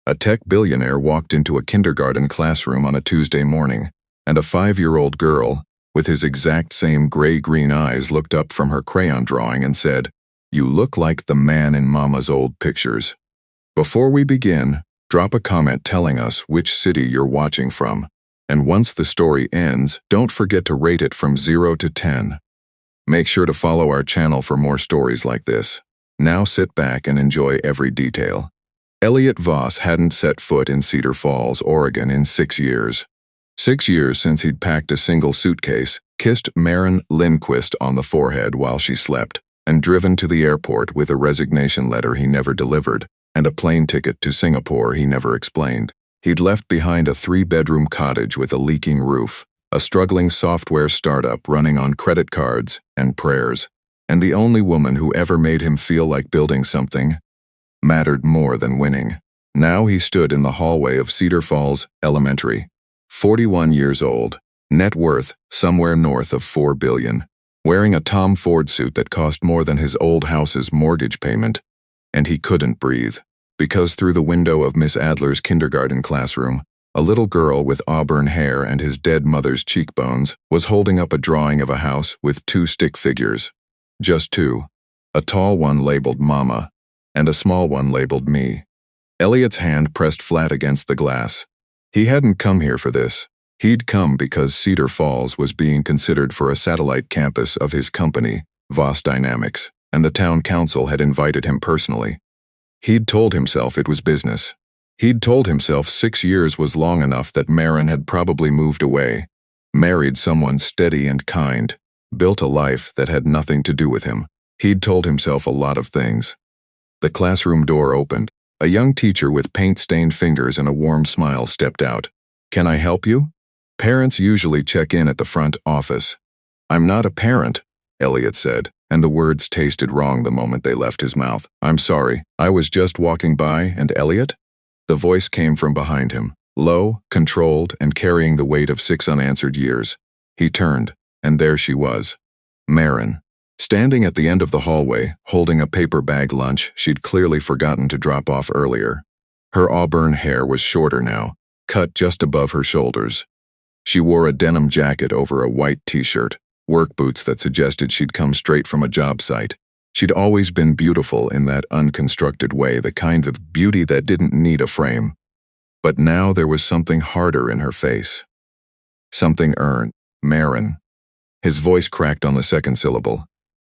A tech billionaire walked into a kindergarten classroom on a Tuesday morning, and a 5-year-old girl, with his exact same gray-green eyes, looked up from her crayon drawing and said, "You look like the man in Mama's old pictures." Before we begin, drop a comment telling us which city you're watching from, and once the story ends, don't forget to rate it from 0 to 10. Make sure to follow our channel for more stories like this. Now sit back and enjoy every detail. Elliot Voss hadn't set foot in Cedar Falls, Oregon in 6 years. 6 years since he'd packed a single suitcase, kissed Maren Lindquist on the forehead while she slept, and driven to the airport with a resignation letter he never delivered, and a plane ticket to Singapore he never explained. He'd left behind a 3-bedroom cottage with a leaking roof, a struggling software startup running on credit cards and prayers, and the only woman who ever made him feel like building something mattered more than winning. Now he stood in the hallway of Cedar Falls Elementary, 41 years old, net worth somewhere north of $4 billion, wearing a Tom Ford suit that cost more than his old house's mortgage payment, and he couldn't breathe, because through the window of Miss Adler's kindergarten classroom, a little girl with auburn hair and his dead mother's cheekbones was holding up a drawing of a house with 2 stick figures. Just 2. A tall one labeled Mama, and a small one labeled Me. Elliot's hand pressed flat against the glass. He hadn't come here for this. He'd come because Cedar Falls was being considered for a satellite campus of his company, Voss Dynamics, and the town council had invited him personally. He'd told himself it was business. He'd told himself 6 years was long enough that Maren had probably moved away, married someone steady and kind, built a life that had nothing to do with him. He'd told himself a lot of things. The classroom door opened. A young teacher with paint-stained fingers and a warm smile stepped out. "Can I help you?" Parents usually check in at the front office. "I'm not a parent," Elliot said, and the words tasted wrong the moment they left his mouth. "I'm sorry, I was just walking by, and Elliot?" The voice came from behind him, low, controlled, and carrying the weight of 6 unanswered years. He turned, and there she was, Maren, standing at the end of the hallway, holding a paper bag lunch she'd clearly forgotten to drop off earlier. Her auburn hair was shorter now, cut just above her shoulders. She wore a denim jacket over a white t-shirt, work boots that suggested she'd come straight from a job site. She'd always been beautiful in that unconstructed way, the kind of beauty that didn't need a frame. But now there was something harder in her face. Something earned. Maren. His voice cracked on the second syllable.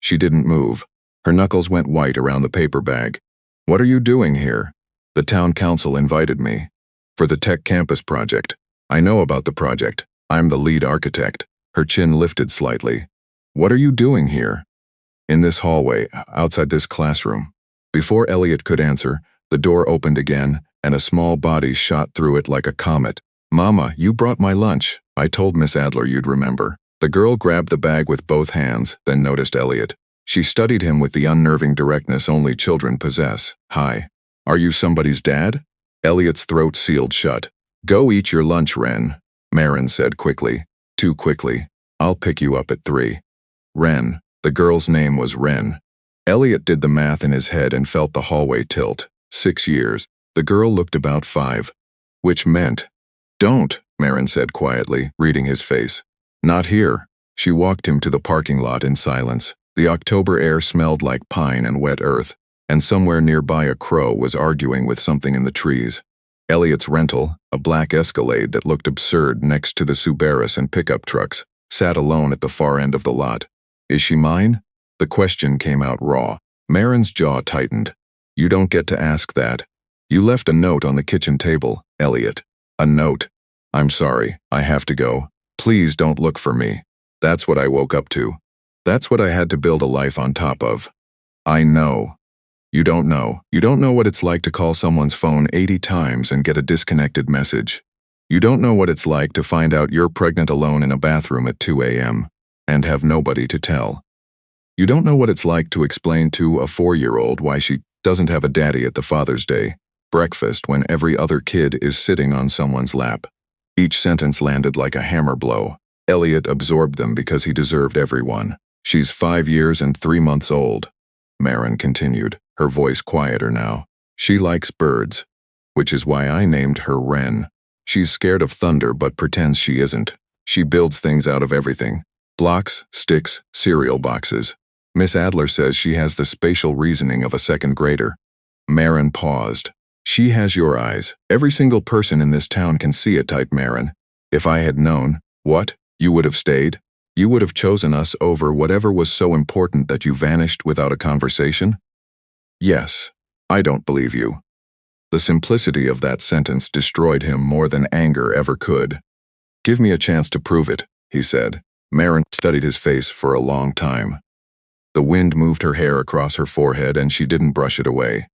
She didn't move. Her knuckles went white around the paper bag. "What are you doing here?" "The town council invited me. For the tech campus project. I know about the project. I'm the lead architect." Her chin lifted slightly. "What are you doing here?" "In this hallway, outside this classroom." Before Elliot could answer, the door opened again, and a small body shot through it like a comet. "Mama, you brought my lunch. I told Miss Adler you'd remember." The girl grabbed the bag with both hands, then noticed Elliot. She studied him with the unnerving directness only children possess. "Hi. Are you somebody's dad?" Elliot's throat sealed shut. "Go eat your lunch, Ren," Maren said quickly. Too quickly. "I'll pick you up at 3. Ren. The girl's name was Ren. Elliot did the math in his head and felt the hallway tilt. 6 years. The girl looked about 5. Which meant, "Don't," Maren said quietly, reading his face. "Not here." She walked him to the parking lot in silence. The October air smelled like pine and wet earth, and somewhere nearby a crow was arguing with something in the trees. Elliot's rental, a black Escalade that looked absurd next to the Subarus and pickup trucks, sat alone at the far end of the lot. "Is she mine?" The question came out raw. Maren's jaw tightened. "You don't get to ask that. You left a note on the kitchen table, Elliot." "A note? I'm sorry, I have to go. Please don't look for me." That's what I woke up to. That's what I had to build a life on top of. "I know. You don't know. You don't know what it's like to call someone's phone 80 times and get a disconnected message. You don't know what it's like to find out you're pregnant alone in a bathroom at 2 a.m. and have nobody to tell. You don't know what it's like to explain to a 4-year-old why she doesn't have a daddy at the Father's Day breakfast when every other kid is sitting on someone's lap." Each sentence landed like a hammer blow. Elliot absorbed them because he deserved every one. "She's 5 years and 3 months old," Maren continued, her voice quieter now. "She likes birds. which is why I named her Wren. She's scared of thunder but pretends she isn't. She builds things out of everything. Blocks, sticks, cereal boxes. Miss Adler says she has the spatial reasoning of a second grader. Marin paused. She has your eyes. Every single person in this town can see it, typed Marin. If I had known, what? You would have stayed? You would have chosen us over whatever was so important that you vanished without a conversation? Yes. I don't believe you. The simplicity of that sentence destroyed him more than anger ever could. Give me a chance to prove it, he said. Marin studied his face for a long time. The wind moved her hair across her forehead and she didn't brush it away.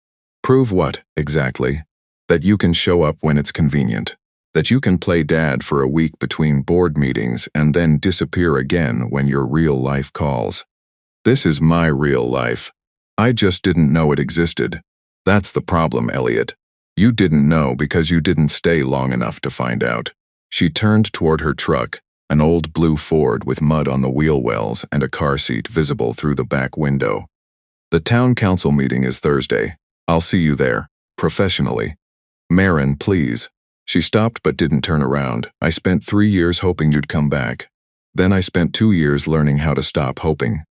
Prove what, exactly? That you can show up when it's convenient. That you can play dad for a week between board meetings and then disappear again when your real life calls. This is my real life. I just didn't know it existed. That's the problem, Elliot. You didn't know because you didn't stay long enough to find out. She turned toward her truck, an old blue Ford with mud on the wheel wells and a car seat visible through the back window. The town council meeting is Thursday. I'll see you there, professionally. Marin, please. She stopped but didn't turn around. I spent 3 years hoping you'd come back. Then I spent 2 years learning how to stop hoping.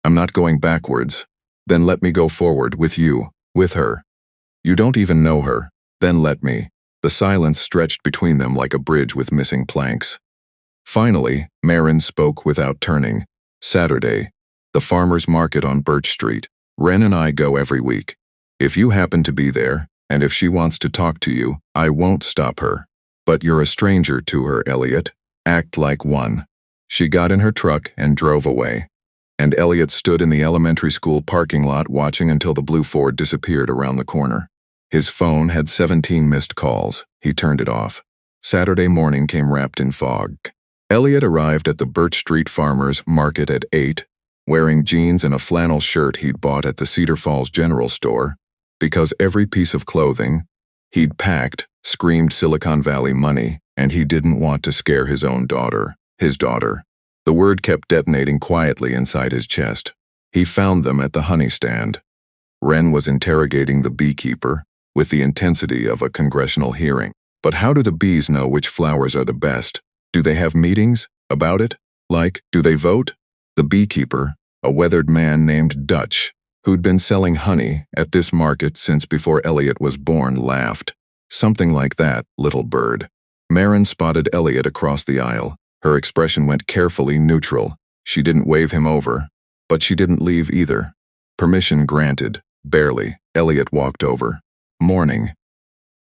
I'm not going backwards. Then let me go forward with you, with her. You don't even know her. Then let me. The silence stretched between them like a bridge with missing planks. Finally, Marin spoke without turning. Saturday. The farmer's market on Birch Street. Wren and I go every week. If you happen to be there, and if she wants to talk to you, I won't stop her. But you're a stranger to her, Elliot. Act like one. She got in her truck and drove away. And Elliot stood in the elementary school parking lot watching until the blue Ford disappeared around the corner. His phone had 17 missed calls. He turned it off. Saturday morning came wrapped in fog. Elliot arrived at the Birch Street Farmers Market at 8, wearing jeans and a flannel shirt he'd bought at the Cedar Falls General Store, because every piece of clothing he'd packed screamed Silicon Valley money, and he didn't want to scare his own daughter. His daughter. The word kept detonating quietly inside his chest. He found them at the honey stand. Wren was interrogating the beekeeper with the intensity of a congressional hearing. But how do the bees know which flowers are the best? Do they have meetings about it? Like, do they vote? The beekeeper, a weathered man named Dutch, who'd been selling honey at this market since before Elliot was born, laughed. Something like that, little bird. Marin spotted Elliot across the aisle. Her expression went carefully neutral. She didn't wave him over, but she didn't leave either. Permission granted. Barely. Elliot walked over. Morning.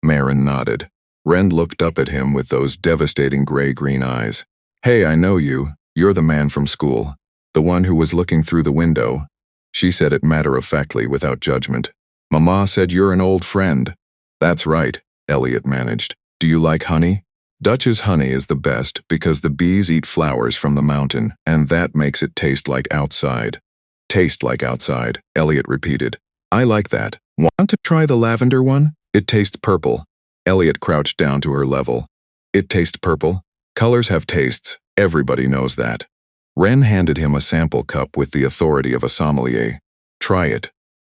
Marin nodded. Wren looked up at him with those devastating gray-green eyes. Hey, I know you. You're the man from school. The one who was looking through the window. She said it matter-of-factly without judgment. Mama said you're an old friend. That's right, Elliot managed. Do you like honey? Dutch's honey is the best because the bees eat flowers from the mountain, and that makes it taste like outside. Taste like outside, Elliot repeated. I like that. Want to try the lavender one? It tastes purple. Elliot crouched down to her level. It tastes purple? Colors have tastes. Everybody knows that. Wren handed him a sample cup with the authority of a sommelier. Try it.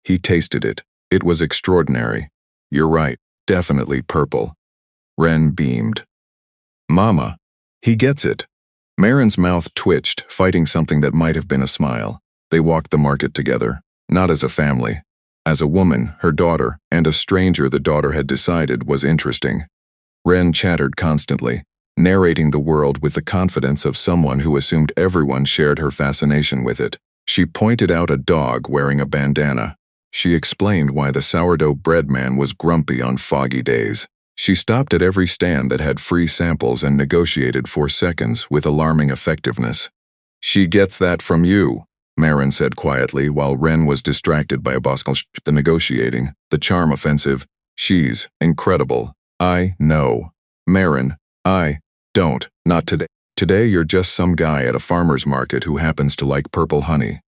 He tasted it. It was extraordinary. You're right. Definitely purple. Wren beamed. Mama. He gets it. Marin's mouth twitched, fighting something that might have been a smile. They walked the market together. Not as a family. As a woman, her daughter, and a stranger the daughter had decided was interesting. Wren chattered constantly, narrating the world with the confidence of someone who assumed everyone shared her fascination with it. She pointed out a dog wearing a bandana. She explained why the sourdough bread man was grumpy on foggy days. She stopped at every stand that had free samples and negotiated for seconds with alarming effectiveness. She gets that from you, Marin said quietly while Wren was distracted by a the negotiating, the charm offensive. She's incredible. I know. Marin, I don't. Not today. Today you're just some guy at a farmer's market who happens to like purple honey.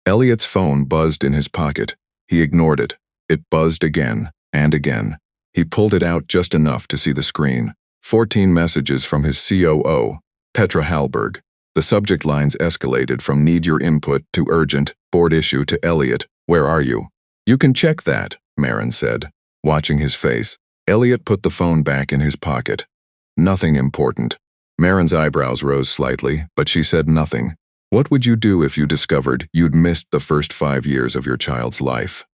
Elliot's phone buzzed in his pocket. He ignored it. It buzzed again and again. He pulled it out just enough to see the screen. 14 messages from his COO, Petra Hallberg. The subject lines escalated from need your input to urgent, board issue to Elliot, where are you? You can check that, Marin said, watching his face. Elliot put the phone back in his pocket. Nothing important. Marin's eyebrows rose slightly, but she said nothing. What would you do if you discovered you'd missed the first 5 years of your child's life?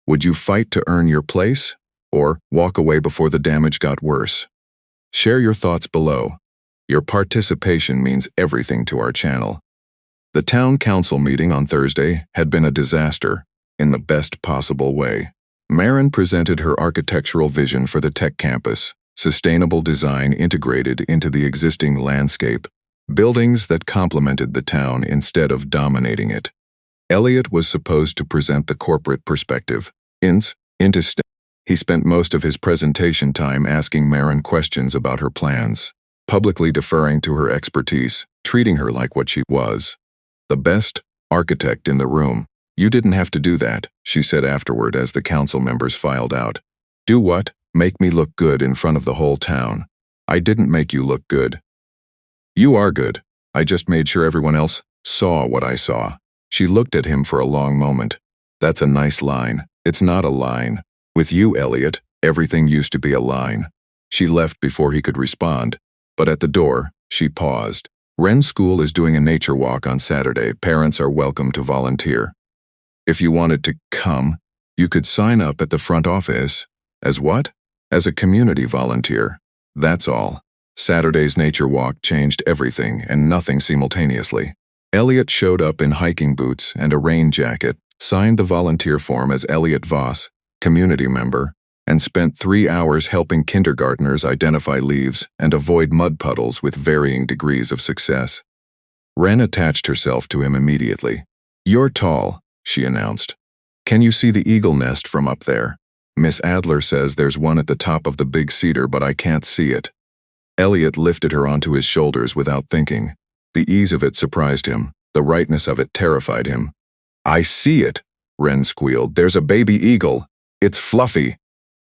Would you fight to earn your place? Or walk away before the damage got worse? Share your thoughts below. Your participation means everything to our channel. The town council meeting on Thursday had been a disaster, in the best possible way. Marin presented her architectural vision for the tech campus, sustainable design integrated into the existing landscape, buildings that complemented the town instead of dominating it. Elliot was supposed to present the corporate perspective. He spent most of his presentation time asking Marin questions about her plans, publicly deferring to her expertise, treating her like what she was, the best architect in the room. You didn't have to do that, she said afterward as the council members filed out. Do what? Make me look good in front of the whole town. I didn't make you look good. You are good. I just made sure everyone else saw what I saw. She looked at him for a long moment. That's a nice line. It's not a line. With you, Elliot, everything used to be a line. She left before he could respond, but at the door, she paused. Ren's school is doing a nature walk on Saturday. Parents are welcome to volunteer. If you wanted to come, you could sign up at the front office. As what? As a community volunteer. That's all. Saturday's nature walk changed everything and nothing simultaneously. Elliot showed up in hiking boots and a rain jacket, signed the volunteer form as Elliot Voss, community member, and spent 3 hours helping kindergartners identify leaves and avoid mud puddles with varying degrees of success. Ren attached herself to him immediately. You're tall, she announced. Can you see the eagle nest from up there? Miss Adler says there's one at the top of the big cedar, but I can't see it. Elliot lifted her onto his shoulders without thinking. The ease of it surprised him. The rightness of it terrified him. I see it, Ren squealed. There's a baby eagle. It's fluffy.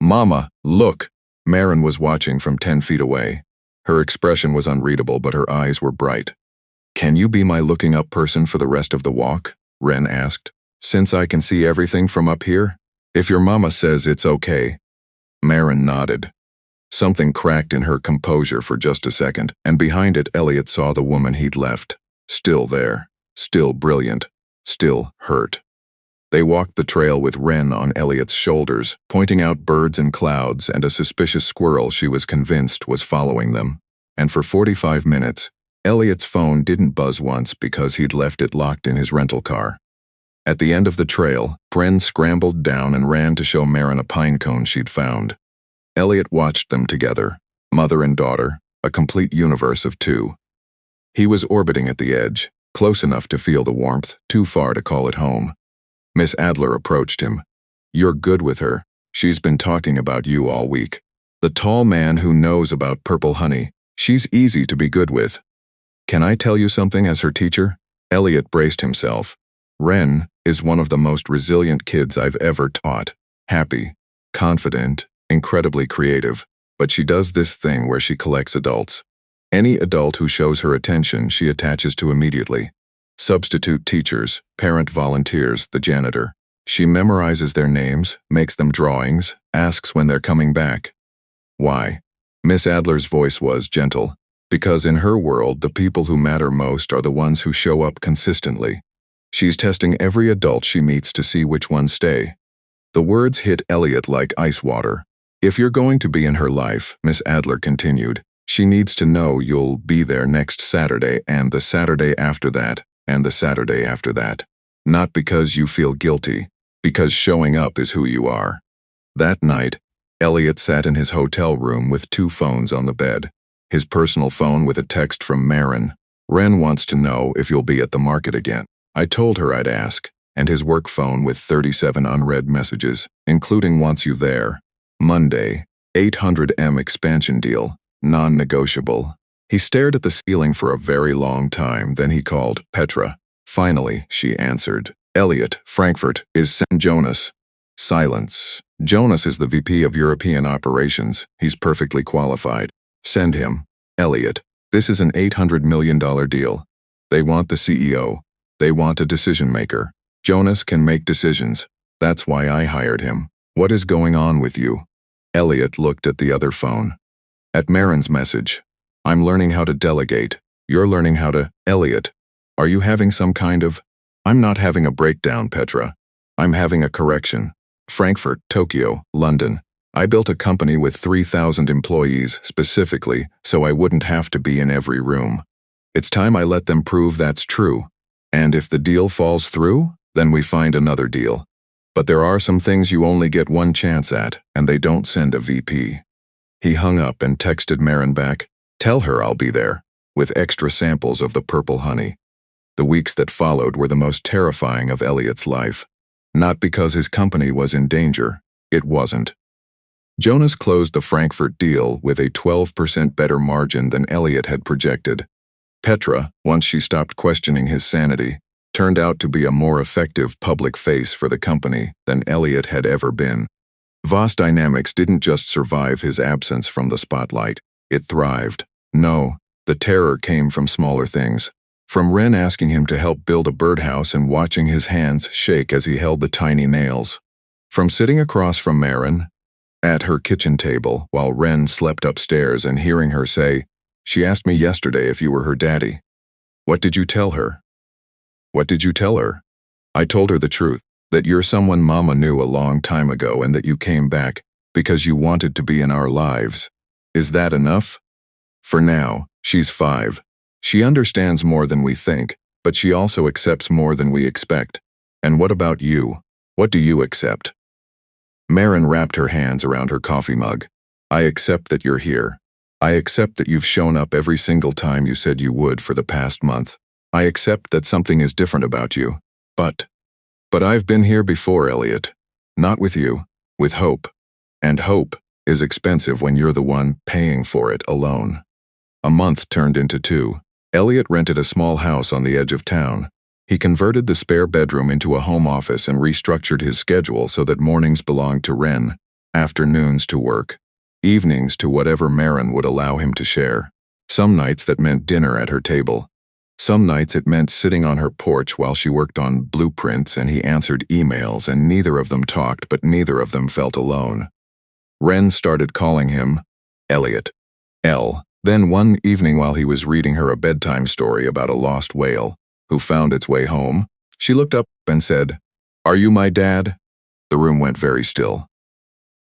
Mama, look. Marin was watching from 10 feet away. Her expression was unreadable, but her eyes were bright. Can you be my looking up person for the rest of the walk? Ren asked. Since I can see everything from up here? If your mama says it's okay. Marin nodded. Something cracked in her composure for just a second, and behind it Elliot saw the woman he'd left. Still there. Still brilliant. Still hurt. They walked the trail with Ren on Elliot's shoulders, pointing out birds and clouds and a suspicious squirrel she was convinced was following them. And for 45 minutes, Elliot's phone didn't buzz once because he'd left it locked in his rental car. At the end of the trail, Bren scrambled down and ran to show Marin a pine cone she'd found. Elliot watched them together, mother and daughter, a complete universe of two. He was orbiting at the edge, close enough to feel the warmth, too far to call it home. Miss Adler approached him. You're good with her. She's been talking about you all week. The tall man who knows about purple honey. She's easy to be good with. Can I tell you something as her teacher? Elliot braced himself. Ren is one of the most resilient kids I've ever taught. Happy, confident, incredibly creative. But she does this thing where she collects adults. Any adult who shows her attention, she attaches to immediately. Substitute teachers, parent volunteers, the janitor. She memorizes their names, makes them drawings, asks when they're coming back. Why? Miss Adler's voice was gentle. Because in her world, the people who matter most are the ones who show up consistently. She's testing every adult she meets to see which ones stay. The words hit Elliot like ice water. If you're going to be in her life, Miss Adler continued, she needs to know you'll be there next Saturday and the Saturday after that. And the Saturday after that. Not because you feel guilty, because showing up is who you are. That night, Elliot sat in his hotel room with 2 phones on the bed. His personal phone with a text from Marin. Ren wants to know if you'll be at the market again. I told her I'd ask. And his work phone with 37 unread messages, including wants you there. Monday, 800M expansion deal, non-negotiable. He stared at the ceiling for a very long time, then he called Petra. Finally, she answered. Elliot, Frankfurt, is send Jonas. Silence. Jonas is the VP of European Operations. He's perfectly qualified. Send him. Elliot, this is an $800 million deal. They want the CEO. They want a decision maker. Jonas can make decisions. That's why I hired him. What is going on with you? Elliot looked at the other phone. At Marin's message. I'm learning how to delegate. You're learning how to… Elliot, are you having some kind of… I'm not having a breakdown, Petra. I'm having a correction. Frankfurt, Tokyo, London. I built a company with 3,000 employees specifically so I wouldn't have to be in every room. It's time I let them prove that's true. And if the deal falls through, then we find another deal. But there are some things you only get one chance at, and they don't send a VP. He hung up and texted Marin back, "Tell her I'll be there," with extra samples of the purple honey. The weeks that followed were the most terrifying of Elliot's life. Not because his company was in danger. It wasn't. Jonas closed the Frankfurt deal with a 12% better margin than Elliot had projected. Petra, once she stopped questioning his sanity, turned out to be a more effective public face for the company than Elliot had ever been. Voss Dynamics didn't just survive his absence from the spotlight, it thrived. No, the terror came from smaller things. From Ren asking him to help build a birdhouse and watching his hands shake as he held the tiny nails. From sitting across from Marin, at her kitchen table, while Ren slept upstairs and hearing her say, "She asked me yesterday if you were her daddy. What did you tell her?" "What did you tell her?" "I told her the truth, that you're someone Mama knew a long time ago and that you came back because you wanted to be in our lives. Is that enough?" For now, she's 5. She understands more than we think, but she also accepts more than we expect. And what about you? What do you accept? Marin wrapped her hands around her coffee mug. "I accept that you're here. I accept that you've shown up every single time you said you would for the past month. I accept that something is different about you. But I've been here before, Elliot. Not with you, with hope. And hope is expensive when you're the one paying for it alone." A month turned into 2. Elliot rented a small house on the edge of town. He converted the spare bedroom into a home office and restructured his schedule so that mornings belonged to Ren, afternoons to work, evenings to whatever Marin would allow him to share. Some nights that meant dinner at her table. Some nights it meant sitting on her porch while she worked on blueprints and he answered emails, and neither of them talked, but neither of them felt alone. Ren started calling him Elliot. Then one evening while he was reading her a bedtime story about a lost whale who found its way home, she looked up and said, "Are you my dad?" The room went very still.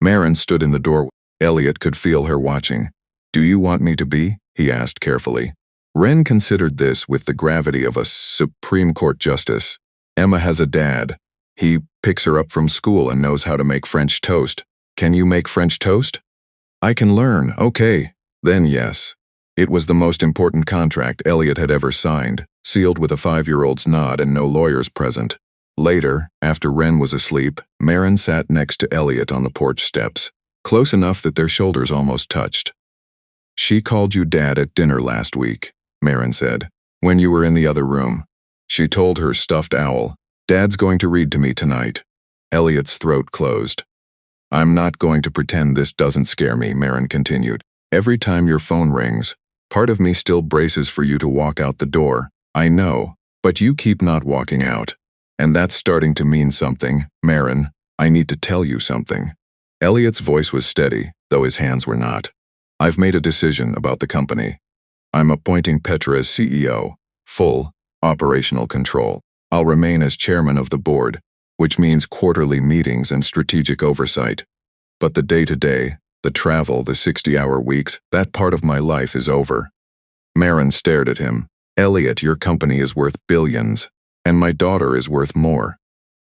Marin stood in the doorway. Elliot could feel her watching. "Do you want me to be?" he asked carefully. Ren considered this with the gravity of a Supreme Court justice. "Emma has a dad. He picks her up from school and knows how to make French toast. Can you make French toast?" "I can learn, okay. Then yes." It was the most important contract Elliot had ever signed, sealed with a 5-year-old's nod and no lawyers present. Later, after Ren was asleep, Marin sat next to Elliot on the porch steps, close enough that their shoulders almost touched. "She called you Dad at dinner last week," Marin said, "when you were in the other room. She told her stuffed owl, 'Dad's going to read to me tonight.'" Elliot's throat closed. "I'm not going to pretend this doesn't scare me," Marin continued. "Every time your phone rings, part of me still braces for you to walk out the door. I know, but you keep not walking out. And that's starting to mean something, Marin. I need to tell you something." Elliot's voice was steady, though his hands were not. "I've made a decision about the company. I'm appointing Petra as CEO, full, operational control. I'll remain as chairman of the board, which means quarterly meetings and strategic oversight. But the day-to-day, the travel, the 60-hour weeks, that part of my life is over." Marin stared at him. "Elliot, your company is worth billions, and my daughter is worth more.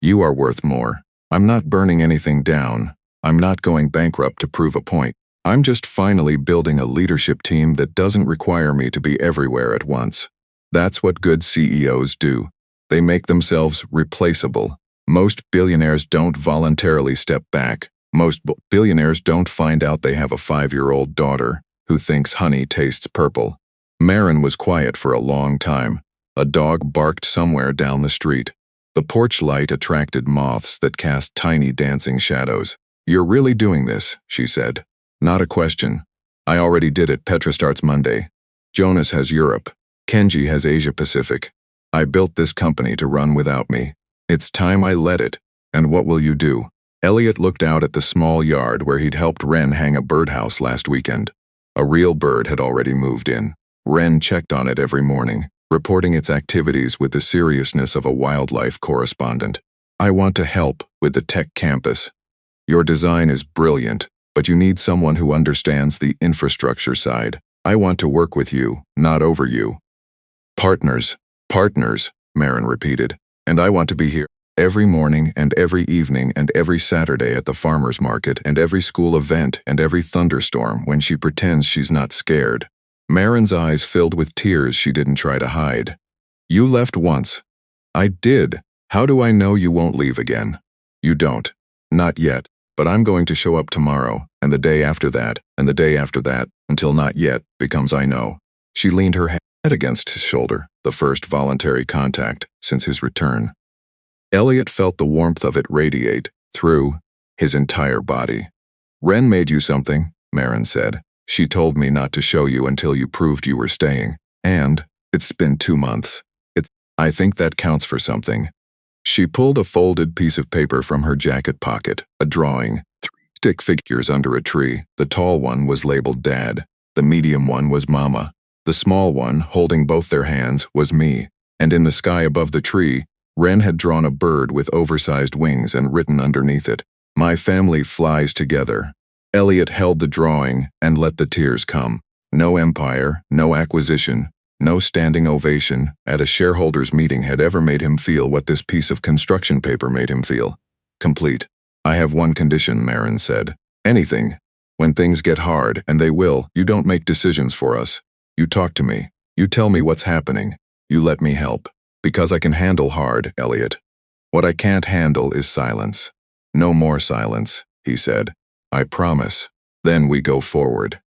You are worth more. I'm not burning anything down. I'm not going bankrupt to prove a point. I'm just finally building a leadership team that doesn't require me to be everywhere at once. That's what good CEOs do. They make themselves replaceable. Most billionaires don't voluntarily step back. Most billionaires don't find out they have a 5-year-old daughter who thinks honey tastes purple." Marin was quiet for a long time. A dog barked somewhere down the street. The porch light attracted moths that cast tiny dancing shadows. "You're really doing this," she said. "Not a question. I already did it. Petra starts Monday. Jonas has Europe. Kenji has Asia Pacific. I built this company to run without me. It's time I let it. And what will you do?" Elliot looked out at the small yard where he'd helped Wren hang a birdhouse last weekend. A real bird had already moved in. Wren checked on it every morning, reporting its activities with the seriousness of a wildlife correspondent. I want to help with the tech campus. Your design is brilliant, but you need someone who understands the infrastructure side. I want to work with you, not over you. Partners, partners, Marin repeated, and I want to be here every morning and every evening and every Saturday at the farmer's market and every school event and every thunderstorm when she pretends she's not scared. Marin's eyes filled with tears she didn't try to hide. You left once. I did. How do I know you won't leave again? You don't. Not yet, but I'm going to show up tomorrow, and the day after that, and the day after that, until not yet becomes I know. She leaned her head against his shoulder, the first voluntary contact since his return. Elliot felt the warmth of it radiate through his entire body. Wren made you something, Marin said. She told me not to show you until you proved you were staying, and it's been 2 months. I think that counts for something. She pulled a folded piece of paper from her jacket pocket, a drawing, 3 stick figures under a tree. The tall one was labeled Dad. The medium one was Mama. The small one, holding both their hands, was me. And in the sky above the tree, Wren had drawn a bird with oversized wings and written underneath it, My family flies together. Elliot held the drawing and let the tears come. No empire, no acquisition, no standing ovation at a shareholders' meeting had ever made him feel what this piece of construction paper made him feel. Complete. I have one condition, Marin said. Anything. When things get hard, and they will, you don't make decisions for us. You talk to me. You tell me what's happening. You let me help. Because I can handle hard, Elliot. What I can't handle is silence. No more silence, he said. I promise. Then we go forward.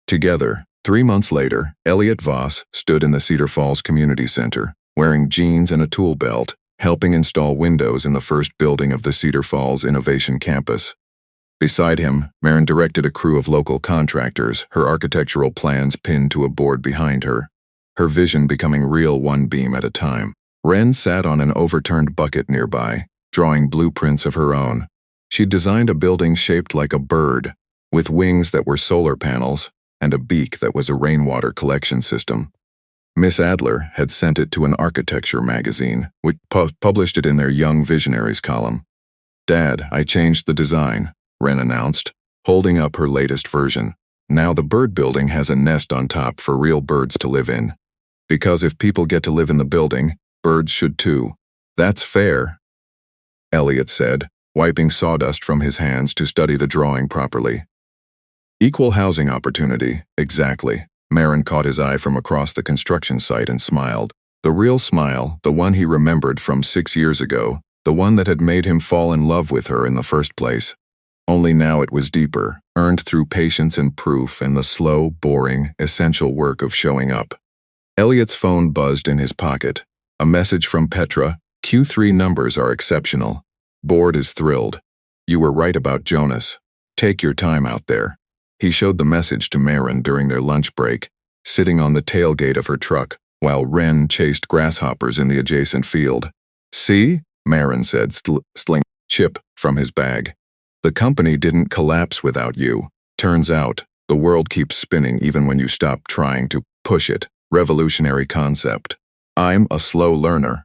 Together, 3 months later, Elliot Voss stood in the Cedar Falls Community Center, wearing jeans and a tool belt, helping install windows in the first building of the Cedar Falls Innovation Campus. Beside him, Marin directed a crew of local contractors, her architectural plans pinned to a board behind her, her vision becoming real one beam at a time. Wren sat on an overturned bucket nearby, drawing blueprints of her own. She'd designed a building shaped like a bird, with wings that were solar panels and a beak that was a rainwater collection system. Miss Adler had sent it to an architecture magazine, which published it in their Young Visionaries column. Dad, I changed the design, Wren announced, holding up her latest version. Now the bird building has a nest on top for real birds to live in. Because if people get to live in the building, birds should too. That's fair, Elliot said, wiping sawdust from his hands to study the drawing properly. Equal housing opportunity, exactly. Marin caught his eye from across the construction site and smiled. The real smile, the one he remembered from 6 years ago, the one that had made him fall in love with her in the first place. Only now it was deeper, earned through patience and proof and the slow, boring, essential work of showing up. Elliot's phone buzzed in his pocket. A message from Petra. Q3 numbers are exceptional. Board is thrilled. You were right about Jonas. Take your time out there. He showed the message to Marin during their lunch break, sitting on the tailgate of her truck, while Wren chased grasshoppers in the adjacent field. See? Marin said, sling chip from his bag. The company didn't collapse without you. Turns out, the world keeps spinning even when you stop trying to push it. Revolutionary concept. I'm a slow learner.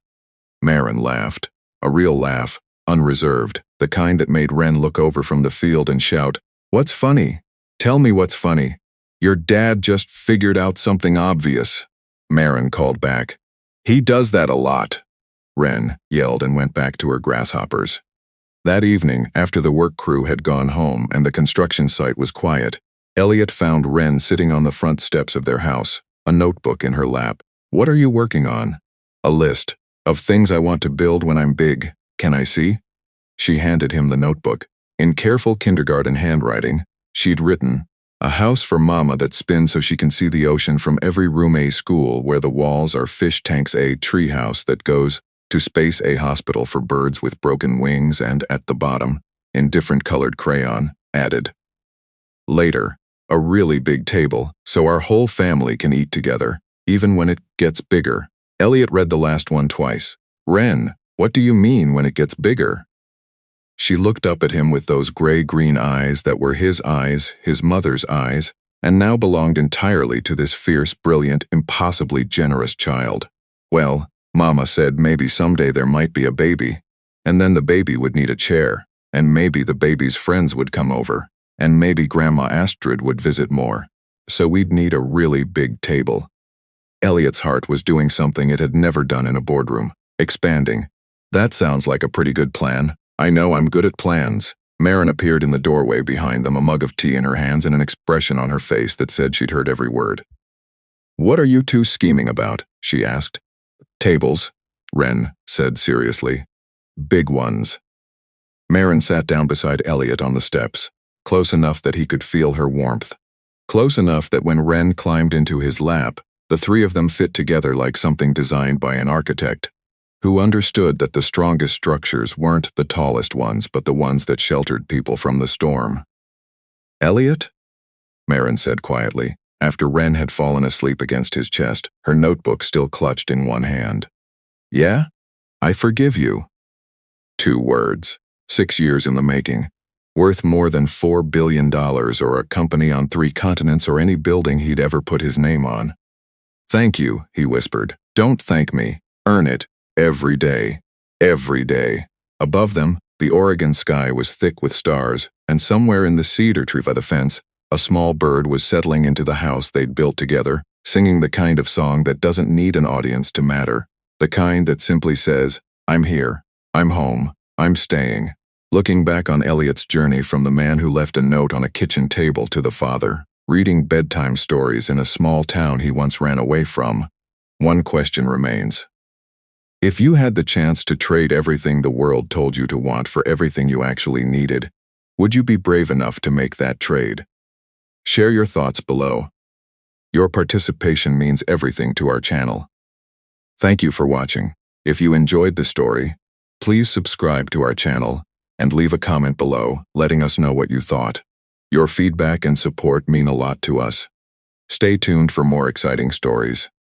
Marin laughed. A real laugh, unreserved, the kind that made Wren look over from the field and shout, What's funny? Tell me what's funny. Your dad just figured out something obvious. Marin called back. He does that a lot. Wren yelled and went back to her grasshoppers. That evening, after the work crew had gone home and the construction site was quiet, Elliot found Wren sitting on the front steps of their house, a notebook in her lap. What are you working on? A list of things I want to build when I'm big. Can I see? She handed him the notebook. In careful kindergarten handwriting, she'd written, A house for Mama that spins so she can see the ocean from every room A school where the walls are fish tanks A treehouse that goes to space A hospital for birds with broken wings and at the bottom, in different colored crayon, added. Later, a really big table so our whole family can eat together, even when it gets bigger. Elliot read the last one twice. Wren, what do you mean when it gets bigger? She looked up at him with those gray-green eyes that were his eyes, his mother's eyes, and now belonged entirely to this fierce, brilliant, impossibly generous child. Well, Mama said maybe someday there might be a baby, and then the baby would need a chair, and maybe the baby's friends would come over, and maybe Grandma Astrid would visit more. So we'd need a really big table. Elliot's heart was doing something it had never done in a boardroom, expanding. That sounds like a pretty good plan. I know I'm good at plans. Marin appeared in the doorway behind them, a mug of tea in her hands and an expression on her face that said she'd heard every word. "What are you two scheming about?" she asked. "Tables," Ren said seriously. "Big ones." Marin sat down beside Elliot on the steps, close enough that he could feel her warmth. Close enough that when Ren climbed into his lap, the three of them fit together like something designed by an architect, who understood that the strongest structures weren't the tallest ones but the ones that sheltered people from the storm. "Elliot?" Marin said quietly, after Ren had fallen asleep against his chest, her notebook still clutched in one hand. "Yeah? I forgive you." 2 words, 6 years in the making, worth more than $4 billion or a company on 3 continents or any building he'd ever put his name on. "Thank you," he whispered. "Don't thank me. Earn it. Every day. Every day." Above them, the Oregon sky was thick with stars, and somewhere in the cedar tree by the fence, a small bird was settling into the house they'd built together, singing the kind of song that doesn't need an audience to matter, the kind that simply says, "I'm here. I'm home. I'm staying." Looking back on Elliot's journey from the man who left a note on a kitchen table to the father, reading bedtime stories in a small town he once ran away from, one question remains. If you had the chance to trade everything the world told you to want for everything you actually needed, would you be brave enough to make that trade? Share your thoughts below. Your participation means everything to our channel. Thank you for watching. If you enjoyed the story, please subscribe to our channel and leave a comment below letting us know what you thought. Your feedback and support mean a lot to us. Stay tuned for more exciting stories.